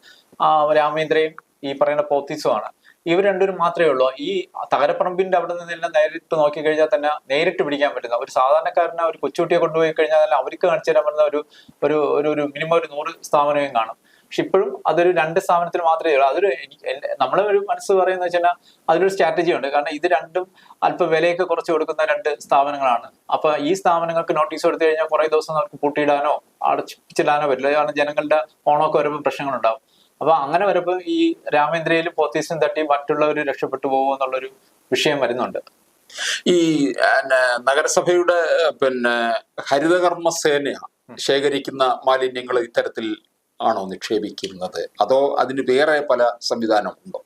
രാമേന്ദ്രയും ഈ പറയുന്ന പോത്തീസുമാണ്. ഇവർ രണ്ടുപേരും മാത്രമേ ഉള്ളൂ. ഈ തകരപ്പറമ്പിന്റെ അവിടെ നിന്നെല്ലാം നേരിട്ട് നോക്കിക്കഴിഞ്ഞാൽ തന്നെ നേരിട്ട് പിടിക്കാൻ പറ്റുന്ന ഒരു സാധാരണക്കാരനെ ഒരു കൊച്ചുകുട്ടിയെ കൊണ്ടുപോയി കഴിഞ്ഞാൽ തന്നെ അവർക്ക് കാണിച്ചു തരാൻ പറ്റുന്ന ഒരു മിനിമം ഒരു 100 സ്ഥാപനവും കാണും. പക്ഷെ ഇപ്പോഴും അതൊരു 2 സ്ഥാപനത്തിൽ മാത്രമേ ഉള്ളൂ. അതൊരു നമ്മളെ ഒരു മനസ്സ് പറയുന്നത് വെച്ചാൽ അതിലൊരു സ്ട്രാറ്റജി ഉണ്ട്. കാരണം ഇത് രണ്ടും അല്പം വിലയൊക്കെ കുറച്ച് കൊടുക്കുന്ന 2 സ്ഥാപനങ്ങളാണ്. അപ്പൊ ഈ സ്ഥാപനങ്ങൾക്ക് നോട്ടീസ് കൊടുത്തു കഴിഞ്ഞാൽ കുറെ ദിവസം നമുക്ക് പൂട്ടിയിടാനോ അടച്ചിടാനോ പറ്റില്ല. കാരണം ജനങ്ങളുടെ ഓണമൊക്കെ വരുമ്പോൾ പ്രശ്നങ്ങളുണ്ടാവും. അപ്പൊ അങ്ങനെ വരുമ്പോൾ ഈ രാമേന്ദ്രയിലും പോത്തീസിനും തട്ടി മറ്റുള്ളവർ രക്ഷപ്പെട്ടു പോകും എന്നുള്ളൊരു വിഷയം വരുന്നുണ്ട്. ഈ നഗരസഭയുടെ ഹരിതകർമ്മ സേന ശേഖരിക്കുന്ന മാലിന്യങ്ങൾ ഇത്തരത്തിൽ ആണോ നിക്ഷേപിക്കുന്നത്, അതോ അതിന് വേറെ പല സംവിധാനം ഉണ്ടോ?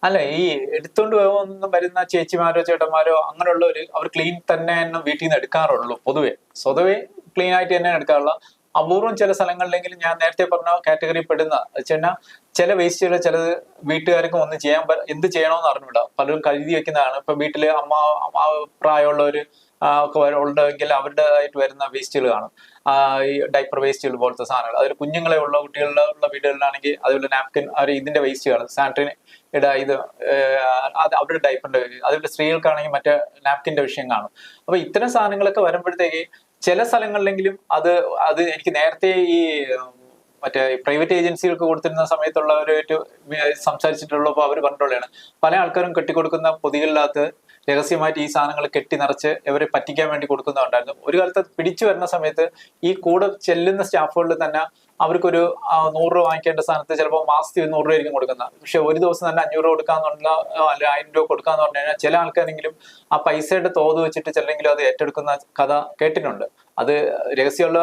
അല്ല, ഈ എടുത്തോണ്ട് പോകുന്ന വരുന്ന ചേച്ചിമാരോ ചേട്ടന്മാരോ അങ്ങനെയുള്ളവര് അവർ ക്ലീൻ തന്നെ വീട്ടിൽ നിന്ന് എടുക്കാറുള്ളൂ. സ്വതവേ ക്ലീൻ ആയിട്ട് തന്നെ എടുക്കാറുള്ള അപൂർവം ചില സ്ഥലങ്ങളിലെങ്കിലും ഞാൻ നേരത്തെ പറഞ്ഞ കാറ്റഗറി പെടുന്ന വെച്ചാൽ ചില വേസ്റ്റുകൾ ചിലത് വീട്ടുകാർക്കും ഒന്നും എന്ത് ചെയ്യണമെന്ന് അറിഞ്ഞൂടാ. പലരും കരുതി വെക്കുന്നതാണ്. ഇപ്പൊ വീട്ടില് പ്രായമുള്ളവര് ഒക്കെ ഉണ്ടെങ്കിൽ അവരുടേതായിട്ട് വരുന്ന വേസ്റ്റുകൾ കാണും. ഈ ഡൈപ്പർ വേസ്റ്റുകൾ പോലത്തെ സാധനങ്ങൾ. അതിൽ കുഞ്ഞുങ്ങളെ ഉള്ള കുട്ടികളുള്ള വീടുകളിലാണെങ്കിൽ അതുപോലെ നാപ്കിൻ ഇതിന്റെ വേസ്റ്റുകൾ, സാനിറ്ററി ഇത് അവരുടെ ഡൈപ്പറിന്റെ, അതുപോലെ സ്ത്രീകൾക്കാണെങ്കിൽ മറ്റേ നാപ്കിന്റെ വിഷയം കാണും. അപ്പൊ ഇത്തരം സാധനങ്ങളൊക്കെ വരുമ്പോഴത്തേക്ക് ചില സ്ഥലങ്ങളിലെങ്കിലും അത് എനിക്ക് നേരത്തെ ഈ മറ്റേ പ്രൈവറ്റ് ഏജൻസികൾക്ക് കൊടുത്തിരുന്ന സമയത്തുള്ളവരായിട്ട് സംസാരിച്ചിട്ടുള്ളപ്പോൾ അവർ പറഞ്ഞിട്ടുള്ളതാണ് പല ആൾക്കാരും കെട്ടിക്കൊടുക്കുന്ന പൊതികളിനകത്ത് രഹസ്യമായിട്ട് ഈ സാധനങ്ങൾ കെട്ടി നിറച്ച് ഇവരെ പറ്റിക്കാൻ വേണ്ടി കൊടുക്കുന്നുണ്ടായിരുന്നു. ഒരു കാലത്ത് പിടിച്ചു വരുന്ന സമയത്ത് ഈ കൂടെ ചെല്ലുന്ന സ്റ്റാഫുകളിൽ തന്നെ അവർക്കൊരു 100 രൂപ വാങ്ങിക്കേണ്ട സ്ഥാനത്ത് ചിലപ്പോൾ മാസത്തിൽ 100 രൂപ ആയിരിക്കും കൊടുക്കുന്നത്. പക്ഷെ ഒരു ദിവസം തന്നെ 500 കൊടുക്കാന്നുള്ള അല്ല 1000 രൂപ കൊടുക്കാന്ന് പറഞ്ഞു കഴിഞ്ഞാൽ ചില ആൾക്കാരെങ്കിലും ആ പൈസയുടെ തോത് വെച്ചിട്ട് ചിലെങ്കിലും അത് ഏറ്റെടുക്കുന്ന കഥ കേട്ടിട്ടുണ്ട്. അത് രഹസ്യമുള്ള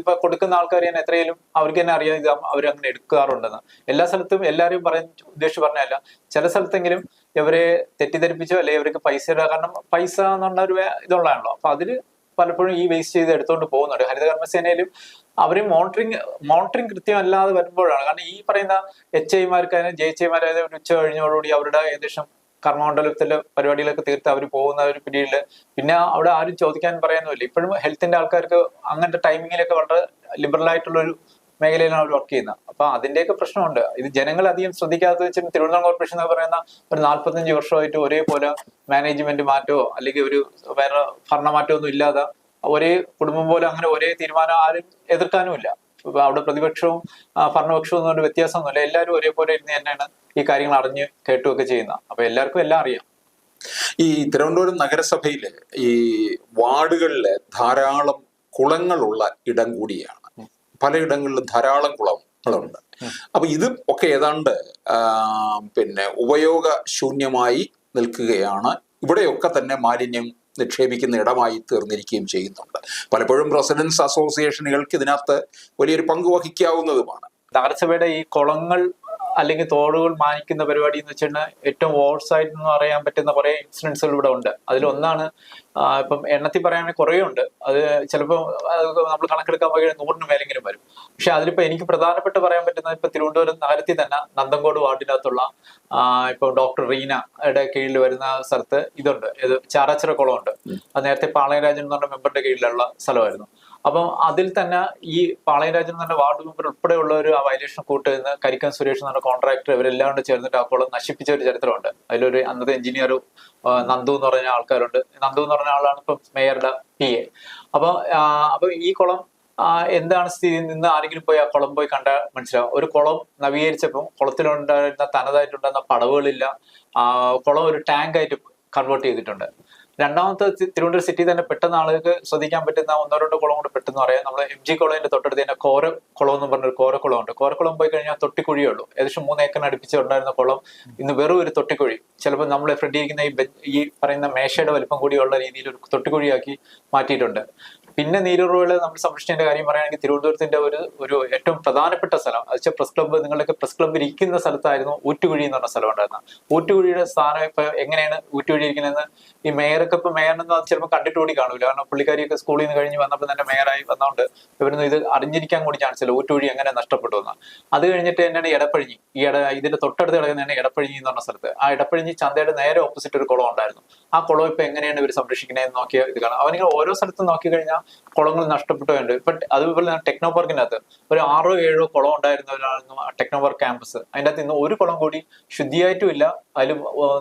ഇപ്പൊ കൊടുക്കുന്ന ആൾക്കാർ തന്നെ എത്രയും അവർക്ക് തന്നെ അറിയാം ഇത് അവർ അങ്ങനെ എടുക്കാറുണ്ടെന്ന്. എല്ലാ സ്ഥലത്തും എല്ലാവരും ഉദ്ദേശിച്ച് പറഞ്ഞല്ല, ചില സ്ഥലത്തെങ്കിലും ഇവരെ തെറ്റിദ്ധരിപ്പിച്ചോ അല്ലെങ്കിൽ ഇവർക്ക് പൈസയുടെ, കാരണം പൈസ എന്നുള്ള ഒരു ഇതുള്ളതാണല്ലോ. അപ്പൊ അതില് പലപ്പോഴും ഈ വേസ്റ്റ് ചെയ്ത് എടുത്തുകൊണ്ട് പോകുന്നുണ്ട്. ഹരിതകർമ്മസേനയിലും അവര് മോണിറ്ററിങ് കൃത്യമല്ലാതെ വരുമ്പോഴാണ്. കാരണം ഈ പറയുന്ന HIമാർക്കായാലും JHIമാരായാലും ഒരു ഉച്ച കഴിഞ്ഞോടുകൂടി അവരുടെ ഏകദേശം കർമ്മമണ്ഡലത്തിലെ പരിപാടികളൊക്കെ തീർത്ത് അവർ പോകുന്ന ഒരു പീരീഡില് പിന്നെ അവിടെ ആരും ചോദിക്കാൻ പറയാനുമില്ല. ഇപ്പോഴും ഹെൽത്തിന്റെ ആൾക്കാർക്ക് അങ്ങനത്തെ ടൈമിങ്ങിലൊക്കെ വളരെ ലിബറൽ ആയിട്ടുള്ള ഒരു മേഖലയിലാണ് അവർ വർക്ക് ചെയ്യുന്നത്. അപ്പൊ അതിന്റെയൊക്കെ പ്രശ്നമുണ്ട്. ഇത് ജനങ്ങൾ അധികം ശ്രദ്ധിക്കാത്ത വെച്ചാൽ തിരുവനന്തപുരം കോർപ്പറേഷൻ എന്ന് പറയുന്ന ഒരു 45 വർഷമായിട്ട് ഒരേപോലെ മാനേജ്മെന്റ് മാറ്റമോ അല്ലെങ്കിൽ ഒരു വേറെ ഭരണമാറ്റമോ ഒന്നും ഇല്ലാതെ ഒരേ കുടുംബം പോലെ അങ്ങനെ ഒരേ തീരുമാനം ആരും എതിർക്കാനുമില്ല. അവിടെ പ്രതിപക്ഷവും ഭരണപക്ഷവും ഒന്നും വ്യത്യാസമൊന്നുമില്ല. എല്ലാവരും ഒരേപോലെ ഇരുന്ന് തന്നെയാണ് ഈ കാര്യങ്ങൾ അറിഞ്ഞ് കേട്ടുമൊക്കെ ചെയ്യുന്നത്. അപ്പൊ എല്ലാവർക്കും എല്ലാം അറിയാം. ഈ തിരുവനന്തപുരം നഗരസഭയില് ഈ വാർഡുകളില് ധാരാളം കുളങ്ങളുള്ള ഇടം കൂടിയാണ്. പലയിടങ്ങളിലും ധാരാളം കുളങ്ങളുണ്ട്. അപ്പൊ ഇത് ഒക്കെ ഏതാണ്ട് പിന്നെ ഉപയോഗശൂന്യമായി നിൽക്കുകയാണ്. ഇവിടെയൊക്കെ തന്നെ മാലിന്യം നിക്ഷേപിക്കുന്ന ഇടമായി തീർന്നിരിക്കുകയും ചെയ്യുന്നുണ്ട്. പലപ്പോഴും റെസിഡൻസ് അസോസിയേഷനുകൾക്ക് ഇതിനകത്ത് വലിയൊരു പങ്ക് വഹിക്കാവുന്നതുമാണ്. നഗരസഭയുടെ ഈ കുളങ്ങൾ അല്ലെങ്കിൽ തോടുകൾ മാനിക്കുന്ന പരിപാടി എന്ന് വെച്ചാൽ ഏറ്റവും വേഴ്സ് ആയിട്ട് എന്ന് പറയാൻ പറ്റുന്ന കുറെ ഇൻസിഡൻസുകൾ ഇവിടെ ഉണ്ട്. അതിലൊന്നാണ് ഇപ്പം എണ്ണത്തിൽ പറയാണെങ്കിൽ കുറേ ഉണ്ട്. അത് ചിലപ്പോൾ നമ്മൾ കണക്കെടുക്കാൻ പോയി 100-ന് മേലെങ്കിലും വരും. പക്ഷെ അതിലിപ്പോ എനിക്ക് പ്രധാനപ്പെട്ട് പറയാൻ പറ്റുന്നത് ഇപ്പൊ തിരുവനന്തപുരം നഗരത്തിൽ തന്നെ നന്തൻകോട് വാർഡിനകത്തുള്ള ഇപ്പൊ ഡോക്ടർ റീനയുടെ കീഴിൽ വരുന്ന സ്ഥലത്ത് ഇതുണ്ട്, ഇത് ചാറാച്ചിറ കുളമുണ്ട്. അത് നേരത്തെ പാളയരാജൻ എന്ന് പറഞ്ഞ മെമ്പറുടെ കീഴിലുള്ള സ്ഥലമായിരുന്നു. അപ്പം അതിൽ തന്നെ ഈ പാളയരാജൻ എന്ന് പറഞ്ഞ വാർഡ് മെമ്പർ ഉൾപ്പെടെയുള്ളവർ ആ വയലേഷൻ കൂട്ടുന്ന കരിക്കൻ സുരേഷ് എന്ന് പറഞ്ഞ കോൺട്രാക്ടർ ഇവരെല്ലാം കൂടെ ചേർന്നിട്ട് ആ കുളം നശിപ്പിച്ച ഒരു ചരിത്രമുണ്ട്. അതിലൊരു അന്നത്തെ എഞ്ചിനീയർ നന്ദു എന്ന് പറഞ്ഞ ആൾക്കാരുണ്ട്. നന്ദു എന്ന് പറഞ്ഞ ആളാണ് ഇപ്പം മേയറുടെ PA. അപ്പൊ ഈ കുളം എന്താണ് സ്ഥിതി നിന്ന് ആരെങ്കിലും പോയി ആ കുളം പോയി കണ്ടാൽ മനസ്സിലാവും. ഒരു കുളം നവീകരിച്ചപ്പോൾ കുളത്തിലുണ്ടായിരുന്ന തനതായിട്ടുണ്ടായിരുന്ന പടവുകളില്ല. കുളം ഒരു ടാങ്ക് ആയിട്ട് കൺവേർട്ട് ചെയ്തിട്ടുണ്ട്. രണ്ടാമത്തെ തിരുവനന്തപുരം സിറ്റി തന്നെ പെട്ടെന്ന് ആളുകൾക്ക് ശ്രദ്ധിക്കാൻ പറ്റുന്ന 1-2 കുളം കൂടെ പെട്ടെന്ന് പറയാം. നമ്മൾ MG കോളേജിന്റെ തൊട്ടടുത്ത് തന്നെ കോരക്കുളം എന്ന് പറഞ്ഞൊരു കോരക്കുളമുണ്ട്. കോരക്കുളം പോയി കഴിഞ്ഞാൽ തൊട്ടിക്കുഴിയേ ഉള്ളൂ. ഏകദേശം 3 ഏക്കറിന് അടുപ്പിച്ച് ഉണ്ടായിരുന്ന കുളം ഇന്ന് വെറും ഒരു തൊട്ടിക്കുഴി. ചിലപ്പോൾ നമ്മളെ ഫ്രണ്ടിരിക്കുന്ന ഈ പറയുന്ന മേശയുടെ വലിപ്പം കൂടിയുള്ള രീതിയിൽ ഒരു തൊട്ടിക്കുഴിയാക്കി മാറ്റിയിട്ടുണ്ട്. പിന്നെ നീരുറവുകളെ നമ്മൾ സംരക്ഷിക്കേണ്ട കാര്യം പറയുകയാണെങ്കിൽ തിരുവനന്തപുരത്തിന്റെ ഒരു ഏറ്റവും പ്രധാനപ്പെട്ട സ്ഥലം അത് വെച്ചാൽ പ്രസ് ക്ലബ്ബ്, നിങ്ങളുടെയൊക്കെ പ്രസ് ക്ലബ്ബ് ഇരിക്കുന്ന സ്ഥലത്തായിരുന്നു ഊറ്റുകുഴി എന്ന് പറഞ്ഞ സ്ഥലം ഉണ്ടായിരുന്നത്. ഊറ്റുകുഴിയുടെ സ്ഥാനം ഇപ്പൊ എങ്ങനെയാണ് ഊറ്റുകുഴി ഇരിക്കുന്നതെന്ന് ഈ മേയറൊക്കെ ഇപ്പൊ മേയറിനൊന്നും ചിലപ്പോൾ കണ്ടിട്ട് കൂടി കാണൂല. കാരണം പുള്ളിക്കാരിയൊക്കെ സ്കൂളിൽ നിന്ന് കഴിഞ്ഞ് വന്നപ്പോൾ തന്നെ മേയറായി വന്നതുകൊണ്ട് ഇവരൊന്നും ഇത് അറിഞ്ഞിരിക്കാൻ കൂടി ചാൻസ് ഇല്ല ഊറ്റുകുഴി എങ്ങനെ നഷ്ടപ്പെട്ടു എന്ന്. അത് കഴിഞ്ഞിട്ട് തന്നെയാണ് എടപ്പഴിഞ്ഞി. ഇതിന്റെ തൊട്ടടുത്ത് കിടക്കുന്നതാണ് എടപ്പഴിഞ്ഞി എന്ന് പറഞ്ഞ സ്ഥലത്ത്. ആ എടപ്പഴിഞ്ഞി ചന്തയുടെ നേരെ ഓപ്പോസിറ്റ് ഒരു കുളം ഉണ്ടായിരുന്നു. ആ കുളം ഇപ്പൊ എങ്ങനെയാണ് ഇവർ സംരക്ഷിക്കുന്നത് നോക്കിയ ഇത് കാണാം. അവനിങ്ങൾ ഓരോ സ്ഥലത്തും നോക്കി കഴിഞ്ഞാൽ കുളങ്ങൾ നഷ്ടപ്പെട്ടുണ്ട്. ഇപ്പൊ അതുപോലെ ടെക്നോ പാർക്കിനകത്ത് ഒരു 6-7 കുളം ഉണ്ടായിരുന്നവരായിരുന്നു ടെക്നോ പാർക്ക് ക്യാമ്പസ്. അതിൻ്റെ അകത്ത് ഇന്ന് ഒരു കുളം കൂടി ശുദ്ധിയായിട്ടും ഇല്ല. അതിൽ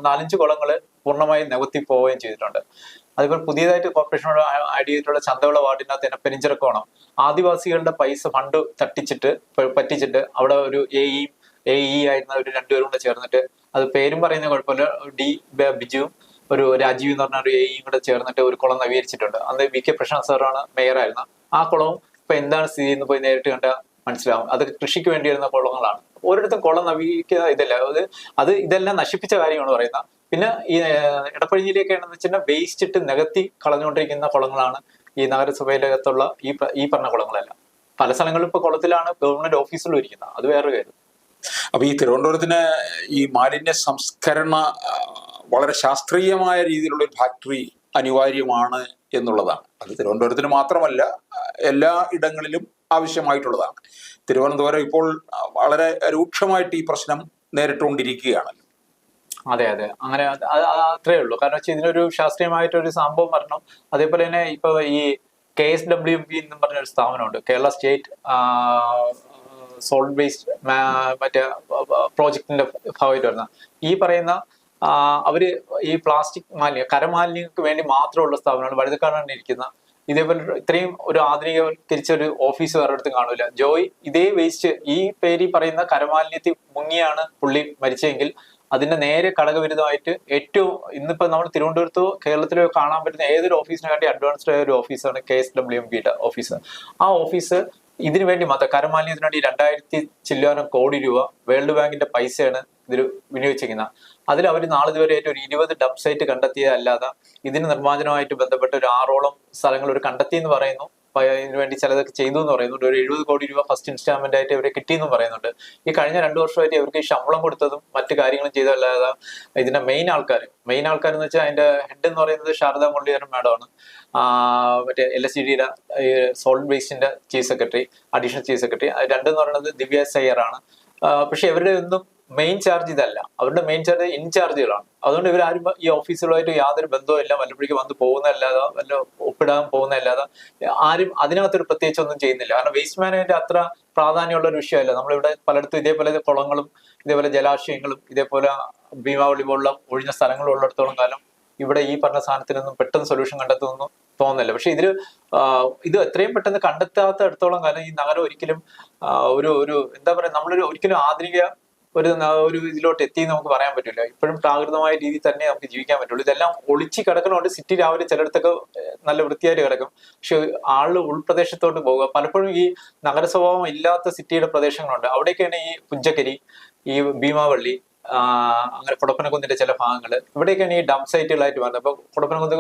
4-5 കുളങ്ങൾ പൂർണ്ണമായും നികത്തി പോവുകയും ചെയ്തിട്ടുണ്ട്. അതുപോലെ പുതിയതായിട്ട് കോർപ്പറേഷനോട് ആഡ് ചെയ്തിട്ടുള്ള ചന്തവിള വാർഡിനകത്ത് തന്നെ പെരിഞ്ചിറക്കോണം ആദിവാസികളുടെ ഫണ്ട് പറ്റിച്ചിട്ട് അവിടെ ഒരു AE ആയിരുന്ന ഒരു 2 പേരും കൂടെ ചേർന്നിട്ട്, അത് പേരും പറയുന്ന കുഴപ്പമില്ല, ബിജുവും ഒരു രാജീവ് എന്ന് പറഞ്ഞ ഒരു AEയും കൂടെ ചേർന്നിട്ട് ഒരു കുളം നവീകരിച്ചിട്ടുണ്ട്. അന്ന് VK പ്രശാന്ത് സാറാണ് മേയറായിരുന്നത്. ആ കുളവും ഇപ്പൊ എന്താണ് സ്ഥിതി എന്ന് പോയി നേരിട്ട് കണ്ടാൽ മനസ്സിലാവും. അത് കൃഷിക്ക് വേണ്ടി വരുന്ന കുളങ്ങളാണ്. ഓരോരുത്തരും കുളം നവീകരിക്കുക ഇതല്ല, ഇതെല്ലാം നശിപ്പിച്ച കാര്യമാണ് പറയുന്നത്. പിന്നെ ഈ എടപ്പഴിഞ്ഞിലേക്കാണെന്ന് വെച്ചാൽ വേസ്റ്റ് ഇട്ട് നികത്തി കളഞ്ഞുകൊണ്ടിരിക്കുന്ന കുളങ്ങളാണ് ഈ നഗരസഭയിലകത്തുള്ള ഈ പറഞ്ഞ കുളങ്ങളെല്ലാം. പല സ്ഥലങ്ങളിലും ഇപ്പൊ കുളത്തിലാണ് ഗവൺമെന്റ് ഓഫീസുകളും ഇരിക്കുന്നത്. അത് വേറെ കാര്യം. അപ്പൊ ഈ തിരുവനന്തപുരത്തിന് ഈ മാലിന്യ സംസ്കരണ വളരെ ശാസ്ത്രീയമായ രീതിയിലുള്ള ഒരു ഫാക്ടറി അനിവാര്യമാണ് എന്നുള്ളതാണ്. അത് തിരുവനന്തപുരത്തിന് മാത്രമല്ല, എല്ലാ ഇടങ്ങളിലും ആവശ്യമായിട്ടുള്ളതാണ്. തിരുവനന്തപുരം ഇപ്പോൾ വളരെ രൂക്ഷമായിട്ട് ഈ പ്രശ്നം നേരിട്ടുകൊണ്ടിരിക്കുകയാണല്ലോ. അതെ അതെ, അങ്ങനെ അത്രേ ഉള്ളൂ. കാരണം വെച്ചാൽ ഇതിനൊരു ശാസ്ത്രീയമായിട്ടൊരു സംഭവം വരണം. അതേപോലെ തന്നെ ഇപ്പൊ ഈ KSWB എന്നും പറഞ്ഞൊരു സ്ഥാപനമുണ്ട്, കേരള സ്റ്റേറ്റ് സോളിഡ് വേസ്റ്റ് മറ്റേ പ്രോജക്റ്റിന്റെ ഭാഗമായിട്ട് വരുന്ന ഈ പറയുന്ന അവര് ഈ പ്ലാസ്റ്റിക് കരമാലിന്യങ്ങൾക്ക് വേണ്ടി മാത്രമുള്ള സ്ഥാപനമാണ്. വഴുതക്കാടാണ് ഇരിക്കുന്ന. ഇതേപോലെ ഇത്രയും ഒരു ആധുനികവൽക്കരിച്ച ഒരു ഓഫീസ് വേറെ അടുത്തും കാണൂല. ജോയ് ഇതേ വേസ്റ്റ് ഈ പേര് പറയുന്ന കരമാലിന്യത്തിൽ മുങ്ങിയാണ് പുള്ളി മരിച്ചെങ്കിൽ അതിന്റെ നേരെ ഘടകവിരുദ്ധമായിട്ട് ഏറ്റവും ഇന്നിപ്പോ നമ്മൾ തിരുവനന്തപുരത്തോ കേരളത്തിലോ കാണാൻ പറ്റുന്ന ഏതൊരു ഓഫീസിനെ കാട്ടി അഡ്വാൻസ്ഡ് ആയ ഒരു ഓഫീസാണ് KSWB ഓഫീസ്. ആ ഓഫീസ് ഇതിനു വേണ്ടി മാത്രം കരമാലിന്യത്തിന് വേണ്ടി 2000 ചില്ലാനം കോടി രൂപ വേൾഡ് ബാങ്കിന്റെ പൈസയാണ് ഇതിൽ വിനിയോഗിച്ചിരിക്കുന്നത്. അതിൽ അവർ നാളിതുവരെയായിട്ട് ഒരു 20 ഡബ് സൈറ്റ് കണ്ടെത്തിയതല്ലാതെ ഇതിന് നിർമ്മാർജ്ജനവുമായിട്ട് ബന്ധപ്പെട്ട് ഒരു 6ഓളം സ്ഥലങ്ങൾ ഒരു കണ്ടെത്തി എന്ന് പറയുന്നു. ഇതിനു വേണ്ടി ചിലതൊക്കെ ചെയ്തു എന്ന് പറയുന്നുണ്ട്. ഒരു 70 കോടി രൂപ ഫസ്റ്റ് ഇൻസ്റ്റാൾമെന്റ് ആയിട്ട് ഇവരെ കിട്ടിയെന്നും പറയുന്നുണ്ട്. ഈ കഴിഞ്ഞ 2 വർഷമായിട്ട് ഇവർക്ക് ഈ ശമ്പളം കൊടുത്തതും മറ്റു കാര്യങ്ങളും ചെയ്തതല്ലാതെ ഇതിന്റെ മെയിൻ ആൾക്കാർ എന്ന് വെച്ചാൽ അതിന്റെ ഹെഡ് എന്ന് പറയുന്നത് ശാരദാ മുരളീധരൻ മാഡമാണ്. മറ്റേ LSCDയുടെ സോളിഡ് വേസ്റ്റിന്റെ chief secretary, additional chief secretary. രണ്ടെന്ന് പറയുന്നത് ദിവ്യ സയ്യർ ആണ്. പക്ഷെ ഇവരുടെ ഒന്നും മെയിൻ ചാർജ് ഇതല്ല, അവരുടെ മെയിൻ ചാർജ് ഇൻചാർജുകളാണ്. അതുകൊണ്ട് ഇവരാരും ഈ ഓഫീസുകളുമായിട്ട് യാതൊരു ബന്ധവും ഇല്ല. വല്ലപ്പോഴേക്ക് വന്ന് പോകുന്നതല്ലാതെ വല്ല ഒപ്പിടാൻ പോകുന്നതല്ലാതെ ആരും അതിനകത്തൊരു പ്രത്യേകിച്ച് ഒന്നും ചെയ്യുന്നില്ല. കാരണം വേസ്റ്റ് മാനേജ്മെന്റ് അത്ര പ്രാധാന്യമുള്ള ഒരു വിഷയമല്ല. നമ്മളിവിടെ പലയിടത്തും ഇതേപോലെ കുളങ്ങളും ഇതേപോലെ ജലാശയങ്ങളും ഇതേപോലെ ഭീമാവളി പോലുള്ള ഒഴിഞ്ഞ സ്ഥലങ്ങളും ഉള്ളിടത്തോളം കാലം ഇവിടെ ഈ പറഞ്ഞ സാധനത്തിനൊന്നും പെട്ടെന്ന് സൊല്യൂഷൻ കണ്ടെത്തുമെന്നും തോന്നുന്നില്ല. പക്ഷെ ഇത് എത്രയും പെട്ടെന്ന് കണ്ടെത്താത്ത എടുത്തോളം കാലം ഈ നഗരം ഒരിക്കലും ഒരു എന്താ പറയുക, നമ്മളൊരു ഒരിക്കലും ആധുനിക ഒരു ഇതിലോട്ട് എത്തി നമുക്ക് പറയാൻ പറ്റില്ല. ഇപ്പോഴും പ്രാകൃതമായ രീതിയിൽ തന്നെ നമുക്ക് ജീവിക്കാൻ പറ്റുള്ളൂ. ഇതെല്ലാം ഒളിച്ച് കിടക്കണോണ്ട് സിറ്റി രാവിലെ ചിലയിടത്തൊക്കെ നല്ല വൃത്തിയായിട്ട് കിടക്കും. പക്ഷെ ആള് ഉൾപ്രദേശത്തോട്ട് പോവുക. പലപ്പോഴും ഈ നഗര സ്വഭാവം ഇല്ലാത്ത സിറ്റിയുടെ പ്രദേശങ്ങളുണ്ട്. അവിടേക്കാണ് ഈ പുഞ്ചക്കരി, ഈ ഭീമാവള്ളി, അങ്ങനെ കുടപ്പനക്കുന്നിന്റെ ചില ഭാഗങ്ങൾ, ഇവിടെയൊക്കെയാണ് ഈ ഡംപ് സൈറ്റുകളായിട്ട് വരുന്നത്. അപ്പൊ കുടപ്പനക്കുന്ന്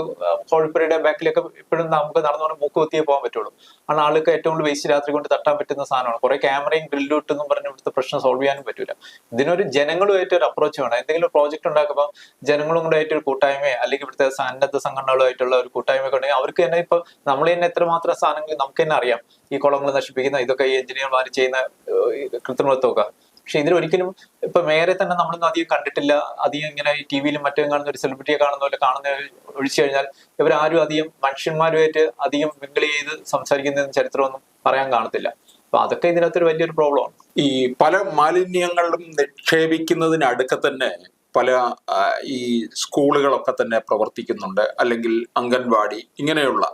കോഴിപ്പുരയുടെ ബാക്കിലൊക്കെ ഇപ്പോഴും നമുക്ക് നടന്നു മൂക്ക് കുത്തിയേ പോകാൻ പറ്റുള്ളൂ. കാരണം ആൾക്ക് ഏറ്റവും കൂടുതൽ വേസ്റ്റ് രാത്രി കൊണ്ട് തട്ടാൻ പറ്റുന്ന സാധനമാണ്. കുറെ ക്യാമറയും ഗ്രില്ലും ഇട്ടെന്നും പറഞ്ഞ് ഇവിടുത്തെ പ്രശ്നം സോൾവ് ചെയ്യാനും പറ്റൂല. ഇതിനൊരു ജനങ്ങളുമായിട്ട് ഒരു അപ്രോച്ച് വേണം. എന്തെങ്കിലും പ്രോജക്ട് ഉണ്ടാക്കുമ്പോൾ ജനങ്ങളും കൂടെ ആയിട്ട് ഒരു കൂട്ടായ്മയോ അല്ലെങ്കിൽ ഇവിടുത്തെ സന്നദ്ധ സംഘടനകളുമായിട്ടുള്ള ഒരു കൂട്ടായ്മയൊക്കെ ഉണ്ടെങ്കിൽ അവർക്ക് തന്നെ ഇപ്പൊ നമ്മൾ തന്നെ എത്രമാത്രം സാധനങ്ങൾ നമുക്ക് തന്നെ അറിയാം. ഈ കുളങ്ങൾ നശിപ്പിക്കുന്ന ഇതൊക്കെ ഈ എഞ്ചിനീയർമാർ ചെയ്യുന്ന കൃത്രിമത്വമൊക്കെ. പക്ഷെ ഇതിലൊരിക്കലും ഇപ്പൊ മേയറെ തന്നെ നമ്മളൊന്നും അധികം കണ്ടിട്ടില്ല. അധികം ഇങ്ങനെ ഈ ടിവിയിലും മറ്റും കാണുന്ന ഒരു സെലിബ്രിറ്റിയെ കാണുന്ന പോലെ ഒഴിച്ചു കഴിഞ്ഞാൽ ഇവരാരും അധികം മനുഷ്യന്മാരുമായിട്ട് അധികം മിങ്കിൾ ചെയ്ത് സംസാരിക്കുന്ന ചരിത്രമൊന്നും പറയാൻ കാണത്തില്ല. അപ്പൊ അതൊക്കെ ഇതിനകത്തൊരു വലിയൊരു പ്രോബ്ലമാണ്. ഈ പല മാലിന്യങ്ങളും നിക്ഷേപിക്കുന്നതിനടുക്ക തന്നെ പല ഈ സ്കൂളുകളൊക്കെ തന്നെ പ്രവർത്തിക്കുന്നുണ്ട്, അല്ലെങ്കിൽ അംഗൻവാടി, ഇങ്ങനെയുള്ള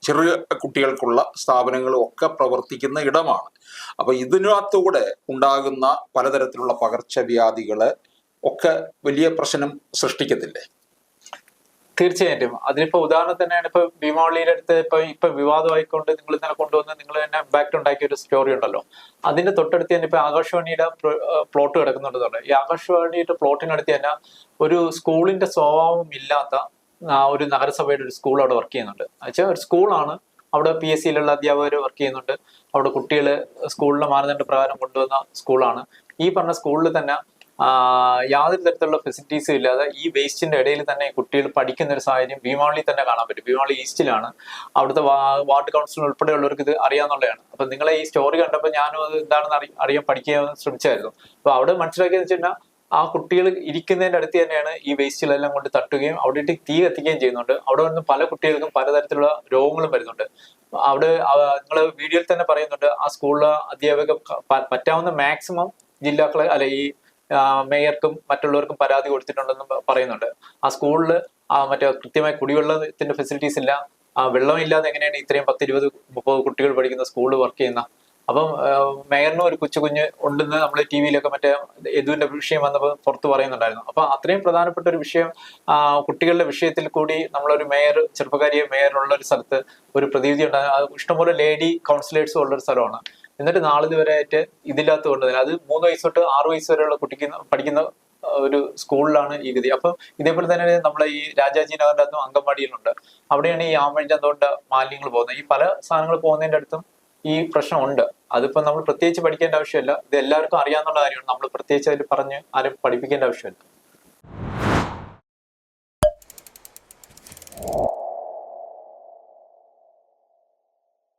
ചെറിയ കുട്ടികൾക്കുള്ള സ്ഥാപനങ്ങളും ഒക്കെ പ്രവർത്തിക്കുന്ന ഇടമാണ്. അപ്പൊ ഇതിനകത്തൂടെ ഉണ്ടാകുന്ന പലതരത്തിലുള്ള പകർച്ചവ്യാധികള് ഒക്കെ വലിയ പ്രശ്നം സൃഷ്ടിക്കത്തില്ലേ? തീർച്ചയായിട്ടും. അതിനിപ്പോ ഉദാഹരണം തന്നെയാണ് ഇപ്പൊ ഭീമാവള്ളിയുടെ അടുത്ത് ഇപ്പൊ വിവാദമായിക്കൊണ്ട് നിങ്ങൾ ഇന്നലെ കൊണ്ടുവന്ന് നിങ്ങൾ തന്നെ ബാക്ക് ഉണ്ടാക്കിയ ഒരു സ്റ്റോറി ഉണ്ടല്ലോ. അതിന്റെ തൊട്ടടുത്ത് തന്നെ ഇപ്പൊ ആകാശവാണിയുടെ പ്ലോട്ട് കിടക്കുന്നുണ്ടെന്നുണ്ട്. ഈ ആകാശവാണിയുടെ പ്ലോട്ടിനടുത്ത് തന്നെ ഒരു സ്കൂളിന്റെ സ്വഭാവം ഇല്ലാത്ത ഒരു നഗരസഭയുടെ ഒരു സ്കൂൾ അവിടെ വർക്ക് ചെയ്യുന്നുണ്ട്. എന്നുവെച്ചാൽ ഒരു സ്കൂളാണ്, അവിടെ PSCയിലുള്ള അധ്യാപകർ വർക്ക് ചെയ്യുന്നുണ്ട്. അവിടെ കുട്ടികൾ സ്കൂളിലെ മാനദണ്ഡ പ്രകാരം കൊണ്ടുവന്ന സ്കൂളാണ്. ഈ പറഞ്ഞ സ്കൂളിൽ തന്നെ യാതൊരു തരത്തിലുള്ള ഫെസിലിറ്റീസും ഇല്ലാതെ ഈ വേസ്റ്റിന്റെ ഇടയിൽ തന്നെ കുട്ടികൾ പഠിക്കുന്ന ഒരു സാഹചര്യം ഭീമാവളി തന്നെ കാണാൻ പറ്റും. ഭീമാവളി ഈസ്റ്റിലാണ്. അവിടുത്തെ വാർഡ് കൗൺസിൽ ഉൾപ്പെടെയുള്ളവർക്ക് ഇത് അറിയാന്നുള്ളതാണ്. അപ്പൊ നിങ്ങളെ ഈ സ്റ്റോറി കണ്ടപ്പോൾ ഞാനും അത് എന്താണെന്ന് പഠിക്കാൻ ശ്രമിച്ചായിരുന്നു. അപ്പൊ അവിടെ മനസ്സിലാക്കിയെന്ന് വെച്ചിട്ടുണ്ടെങ്കിൽ ആ കുട്ടികൾ ഇരിക്കുന്നതിന്റെ അടുത്ത് തന്നെയാണ് ഈ വേസ്റ്റുകളെല്ലാം കൊണ്ട് തട്ടുകയും അവിടെ ഇട്ട് തീ കത്തിക്കുകയും ചെയ്യുന്നുണ്ട്. അവിടെ നിന്ന് പല കുട്ടികൾക്കും പലതരത്തിലുള്ള രോഗങ്ങളും വരുന്നുണ്ട്. അവിടെ നിങ്ങൾ വീഡിയോയിൽ തന്നെ പറയുന്നുണ്ട്, ആ സ്കൂളിലെ അധ്യാപക പറ്റാവുന്ന മാക്സിമം ജില്ലാക്കളെ അല്ലെ ഈ മേയർക്കും മറ്റുള്ളവർക്കും പരാതി കൊടുത്തിട്ടുണ്ടെന്ന് പറയുന്നുണ്ട്. ആ സ്കൂളിൽ മറ്റേ കൃത്യമായ കുടിവെള്ളത്തിന്റെ ഫെസിലിറ്റീസ് ഇല്ല. വെള്ളമില്ലാതെ എങ്ങനെയാണ് ഇത്രയും 10, 20, 30 കുട്ടികൾ പഠിക്കുന്ന സ്കൂളിൽ വർക്ക് ചെയ്യുന്ന? അപ്പം മേയറിനും ഒരു കുഞ്ഞ് ഉണ്ടെന്ന് നമ്മൾ TVയിലൊക്കെ മറ്റേ യദുവിന്റെ വിഷയം വന്നപ്പോൾ പുറത്ത് പറയുന്നുണ്ടായിരുന്നു. അപ്പൊ അത്രയും പ്രധാനപ്പെട്ട ഒരു വിഷയം, കുട്ടികളുടെ വിഷയത്തിൽ കൂടി നമ്മളൊരു ചെറുപ്പക്കാരിയെ മേയറുള്ള ഒരു സ്ഥലത്ത് ഒരു പ്രതിനിധി ഉണ്ടാകും. ഇഷ്ടംപോലെ ലേഡി കൗൺസിലേഴ്സും ഉള്ള ഒരു സ്ഥലമാണ്. എന്നിട്ട് നാളിതുവരെ ആയിട്ട് ഇതില്ലാത്ത കൊണ്ട് അത് 3 വയസ്സ് തൊട്ട് 6 വയസ്സ് വരെയുള്ള പഠിക്കുന്ന ഒരു സ്കൂളിലാണ് ഈ ഗതി. അപ്പൊ ഇതേപോലെ തന്നെ നമ്മളെ ഈ രാജാജി നഗറിന്റെ അകത്തും അങ്കൻവാടിയിലുണ്ട്. അവിടെയാണ് ഈ ആമഴിഞ്ഞ എന്തുകൊണ്ട് മാലിന്യങ്ങൾ പോകുന്നത്. ഈ പല സാധനങ്ങൾ പോകുന്നതിന്റെ അടുത്തും ഈ പ്രശ്നമുണ്ട്. അതിപ്പോ നമ്മൾ പ്രത്യേകിച്ച് പഠിക്കേണ്ട ആവശ്യമില്ല, ഇത് എല്ലാവർക്കും അറിയാവുന്ന കാര്യമാണ്. നമ്മൾ പ്രത്യേകിച്ച് അതിൽ പറഞ്ഞ് ആരും പഠിപ്പിക്കേണ്ട ആവശ്യമില്ല.